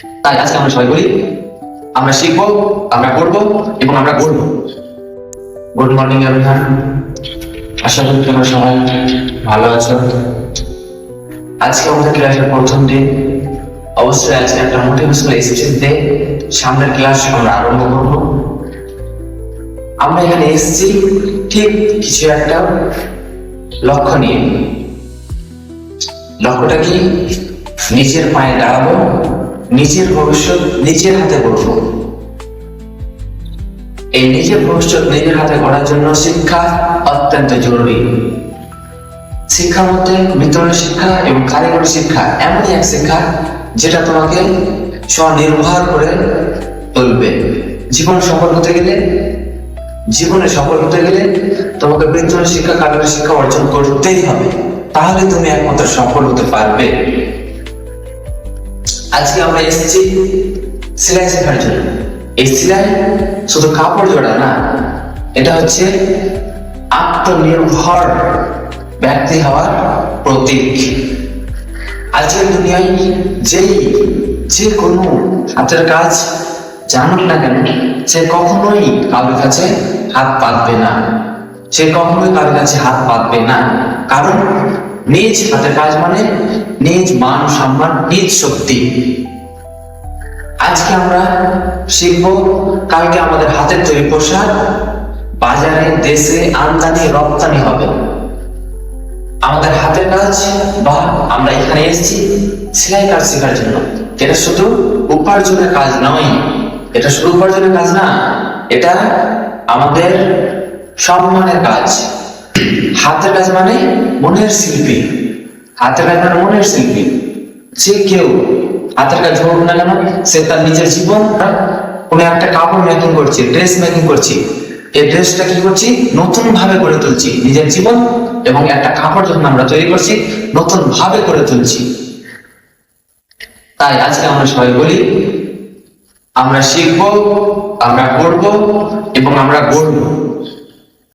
তাই আজকে আমরা সবাই বলি, আমরা শিখবো, আমরা করবো এবং আমরা গড়বো। গুড মর্নিং এভরিওয়ান, আশা করি তোমরা সবাই ভালো আছো। আজকে আমাদের ক্লাসের প্রথম দিন। অবশ্যই আজকে একটা মোটিভেশনাল স্পিচ দিয়ে সামনের ক্লাস আমরা আরম্ভ করবো। আমরা এখানে এসেছি ঠিক কিছু একটা লক্ষ্য নিয়ে। লক্ষ্যটা কি? নিজের পায়ে দাঁড়াবো, নিজের ভবিষ্যৎ নিজের হাতে গড়বো। এই নিজের ভবিষ্যৎ নিজের হাতে গড়ার জন্য শিক্ষা অত্যন্ত জরুরি। শিক্ষার মধ্যে বিতরণী শিক্ষা এবং কারিগরি শিক্ষা এমনই এক শিক্ষা যেটা তোমাকে স্বনির্ভর করে তুলবে। জীবনে সফল হতে গেলে তোমাকে বিতরণী শিক্ষা, কারিগরি শিক্ষা অর্জন করতেই হবে, তাহলে তুমি একমাত্র সফল হতে পারবে। আজকে আমরা এসেছি সেলাই শেখার জন্য। এই সেলাই শুধু কাপড় জোড়া না, এটা হচ্ছে আত্মনির্ভর ব্যক্তি হওয়ার প্রতীক। আজকের দুনিয়ায় যে কোনো হাতের কাজ জানুক না কেন, সে কখনোই কারোর কাছে হাত পাতবে না। কারণ নিজ হাতের কাজ মানে নিজ মান সম্মান, নিজ শক্তি। আজকে আমরা শিখবো, কালকে আমাদের হাতের তৈরি পোশাক বাজারে দেশে আমদানি রপ্তানি হবে। আমাদের হাতের কাজ, বা আমরা এখানে এসেছি সেলাই কাজ শেখার জন্য। এটা শুধু উপার্জনের কাজ নয়, এটা আমাদের সম্মানের কাজ। হাতের কাজ মানে মনের শিল্পী। যে কেউ হাতের কাজ হোক না কেন, সে তার নিজের জীবন কোনো একটা কাপড় মেকিং করছে, ড্রেস মেকিং করছে। এই ড্রেসটা কি করছি? নতুন ভাবে গড়ে তুলছি নিজের জীবন, এবং একটা কাপড় যখন আমরা তৈরি করছি নতুন ভাবে গড়ে তুলছি। তাই আজকে আমরা সবাই বলি, আমরা শিখবো, আমরা করবো এবং আমরা গড়বো।